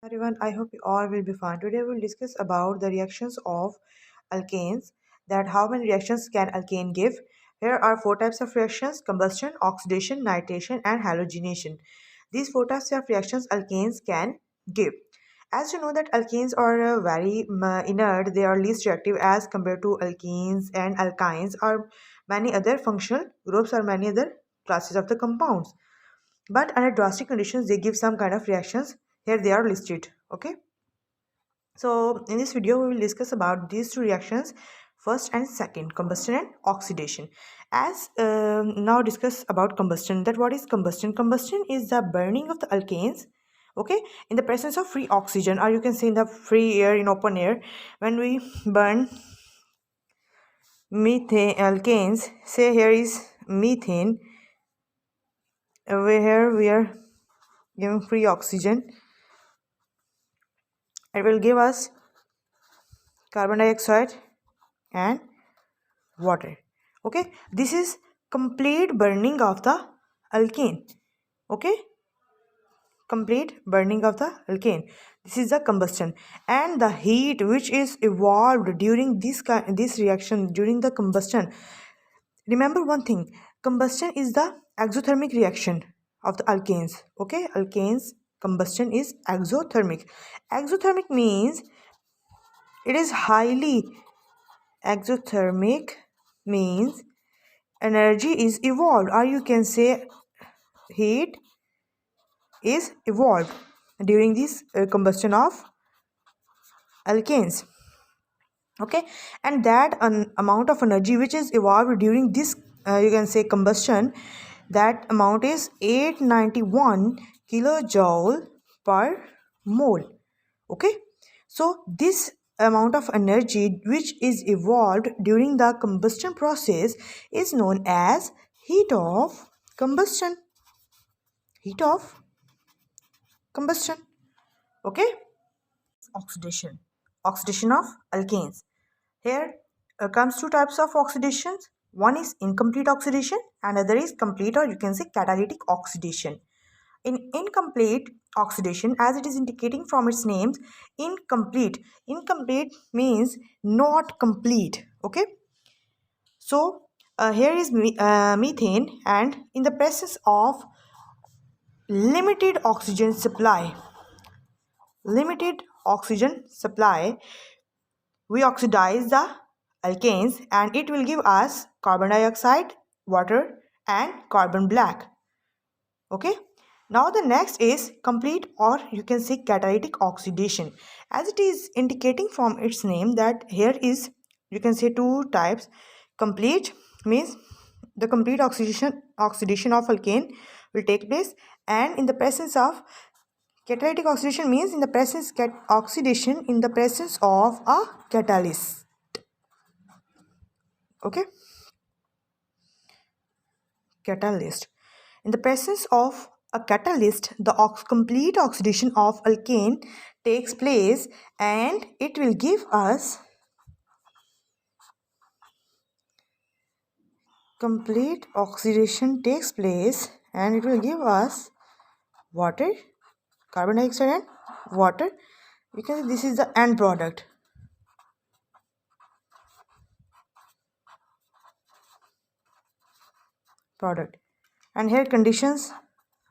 Everyone, I hope you all will be fine. Today we'll discuss about the reactions of alkanes, that how many reactions can alkane give. Here are four types of reactions: combustion, oxidation, nitration, and halogenation. These four types of reactions alkanes can give. As you know that alkanes are very inert, they are least reactive as compared to alkenes, and alkynes are many other functional groups or many other classes of the compounds, but under drastic conditions they give some kind of reactions. Here they are listed. Okay, so in this video we will discuss about these two reactions, first and second, combustion and oxidation. As now discuss about combustion, that what is combustion. Combustion is the burning of the alkanes, okay, in the presence of free oxygen, or you can say in the free air, in open air. When we burn methane alkanes, say here is methane, over here we are giving free oxygen, it will give us carbon dioxide and water. Okay, this is complete burning of the alkane. Okay, complete burning of the alkane, this is the combustion. And the heat which is evolved during this reaction, during the combustion, remember one thing, combustion is the exothermic reaction of the alkanes. Okay, alkanes combustion is exothermic. Exothermic means it is highly exothermic, means energy is evolved, or you can say heat is evolved during this combustion of alkanes. Okay, and that amount of energy which is evolved during this you can say combustion, that amount is 891 kilojoule per mole. Okay, so this amount of energy which is evolved during the combustion process is known as heat of combustion. Heat of combustion. Okay, oxidation. Oxidation of alkanes. Here comes two types of oxidations. One is incomplete oxidation and other is complete, or you can say catalytic oxidation. In incomplete oxidation, as it is indicating from its names, incomplete means not complete. Okay, so here is methane, and in the presence of limited oxygen supply, we oxidize the alkanes and it will give us carbon dioxide, water, and carbon black. Okay, now the next is complete, or you can say catalytic oxidation. As it is indicating from its name, that here is, you can say, two types. Complete means the complete oxidation of alkane will take place, and in the presence of catalytic oxidation means in the presence of a catalyst. Okay, catalyst. In the presence of a catalyst, the complete oxidation of alkane takes place, and it will give us complete oxidation takes place and it will give us water, carbon dioxide and water. You can say this is the end product. And here conditions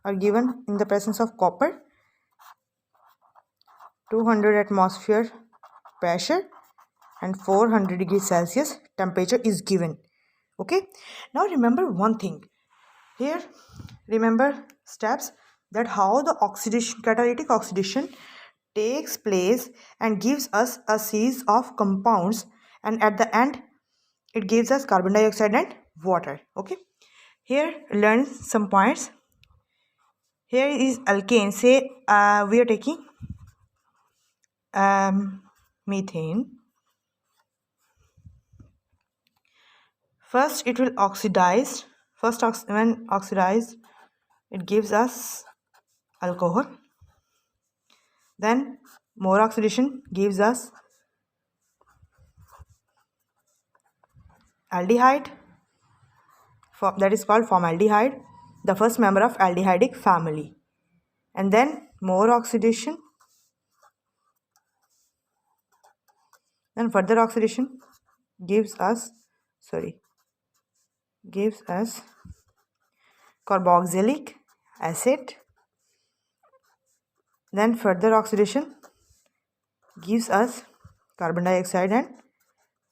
are given. In the presence of copper, 200 atmosphere pressure and 400 degrees Celsius temperature is given. Okay, now remember one thing here, remember steps, that how the catalytic oxidation takes place and gives us a series of compounds, and at the end it gives us carbon dioxide and water. Okay, here learn some points. Here is alkane. Say we are taking methane. First it will oxidize. When oxidized, it gives us alcohol. Then more oxidation gives us aldehyde, that is called formaldehyde, the first member of aldehydic family. And then more oxidation Then further oxidation gives us carboxylic acid. Then further oxidation gives us carbon dioxide and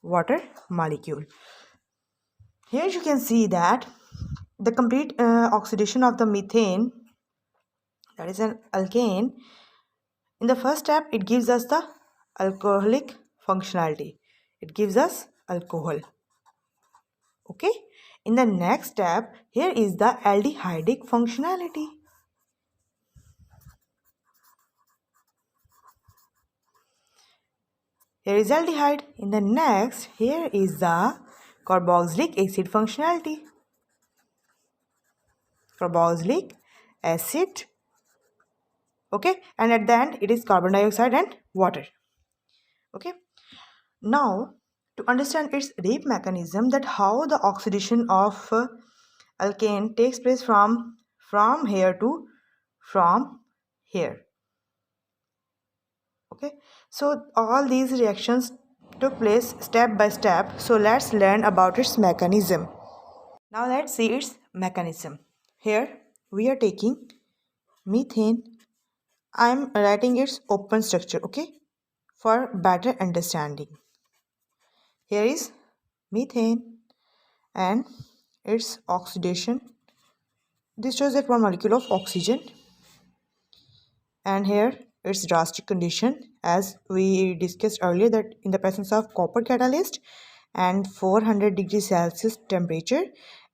water molecule. Here you can see that the complete oxidation of the methane, that is an alkane, in the first step it gives us the alcoholic functionality. It gives us alcohol. Okay. In the next step, here is the aldehydic functionality. Here is aldehyde. In the next, here is the carboxylic acid functionality. Carboxylic acid. Okay. And at the end, it is carbon dioxide and water. Okay. Now, to understand its reap mechanism, that how the oxidation of alkane takes place from here to from here. Okay, so all these reactions took place step by step. So let's learn about its mechanism. Now let's see its mechanism. Here we are taking methane. I am writing its open structure, okay, for better understanding. Here is methane and its oxidation. This shows that one molecule of oxygen, and here its drastic condition, as we discussed earlier, that in the presence of copper catalyst and 400 degrees Celsius temperature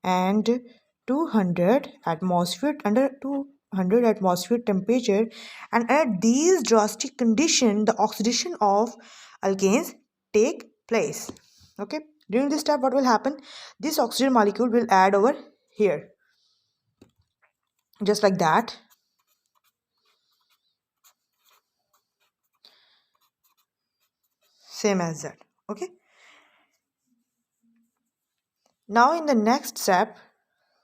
and 200 atmosphere, under 200 atmosphere temperature, and at these drastic condition the oxidation of alkanes take place. Okay, during this step what will happen? This oxygen molecule will add over here, just like that. Same as that. Okay, now in the next step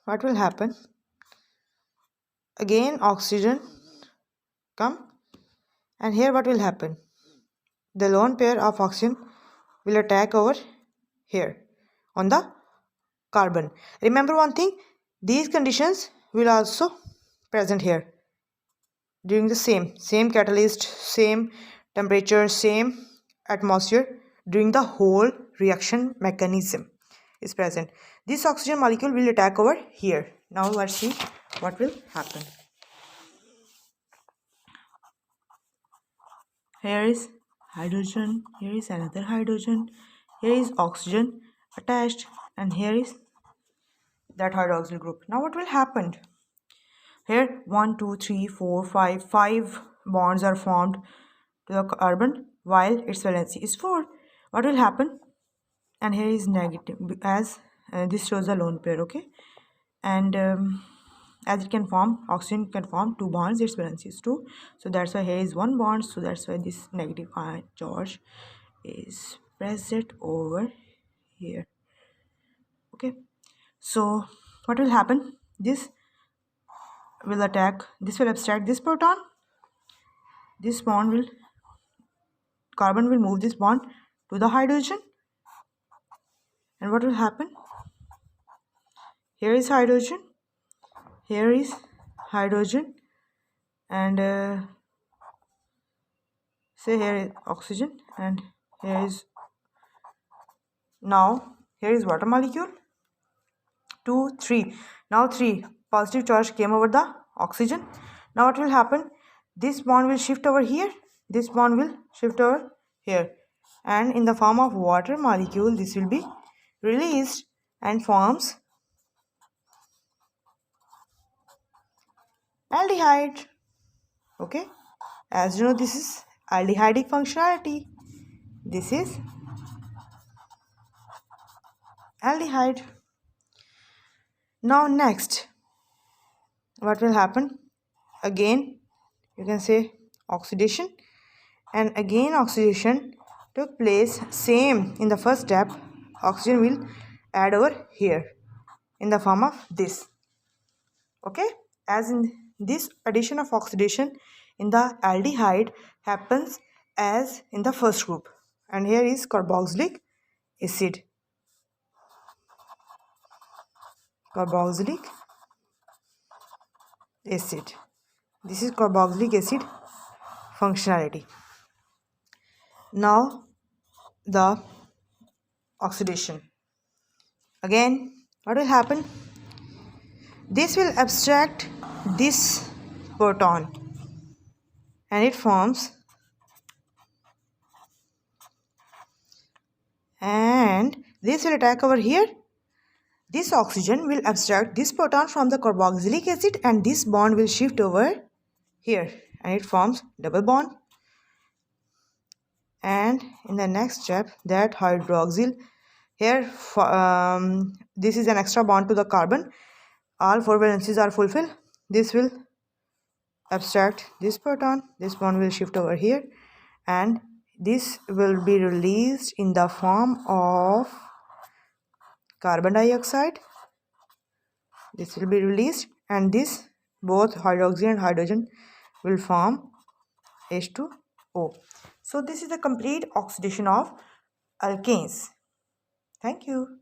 what will happen? Again oxygen come, and here what will happen? The lone pair of oxygen will attack over here on the carbon. Remember one thing, these conditions will also present here during the same catalyst, same temperature, same atmosphere, during the whole reaction mechanism is present. This oxygen molecule will attack over here. Now let's see what will happen. Here is hydrogen, here is another hydrogen, here is oxygen attached, and here is that hydroxyl group. Now what will happen? Here 1 2 3 4 5 bonds are formed to the carbon while its valency is 4. What will happen? And here is negative, as this shows a lone pair. Okay, and as it can form, oxygen can form 2 bonds, its valency is 2, so that's why here is 1 bond, so that's why this negative charge is present over here. Okay, so what will happen? This will abstract this proton. This bond will, carbon will move this bond to the hydrogen, and what will happen? Here is hydrogen, here is hydrogen, and say here is oxygen, and here is, now here is water molecule, 2 3. Now 3 positive charge came over the oxygen. Now what will happen? This bond will shift over here, this bond will shift over here, and in the form of water molecule this will be released and forms aldehyde. Okay, as you know, this is aldehydic functionality. This is aldehyde. Now next what will happen? Again you can say oxidation, and again oxidation took place. Same in the first step, oxygen will add over here in the form of this. Okay, as in this addition of oxidation in the aldehyde happens as in the first group, and here is carboxylic acid. Carboxylic acid. This is carboxylic acid functionality. Now the oxidation. Again, what will happen? This will abstract this proton and it forms, and this will attack over here. This oxygen will abstract this proton from the carboxylic acid and this bond will shift over here and it forms double bond. And in the next step, that hydroxyl, here this is an extra bond to the carbon. All four valencies are fulfilled. This will abstract this proton, this bond will shift over here, and this will be released in the form of carbon dioxide. This will be released, and this both hydroxy and hydrogen will form H2O. So this is the complete oxidation of alkanes. Thank you.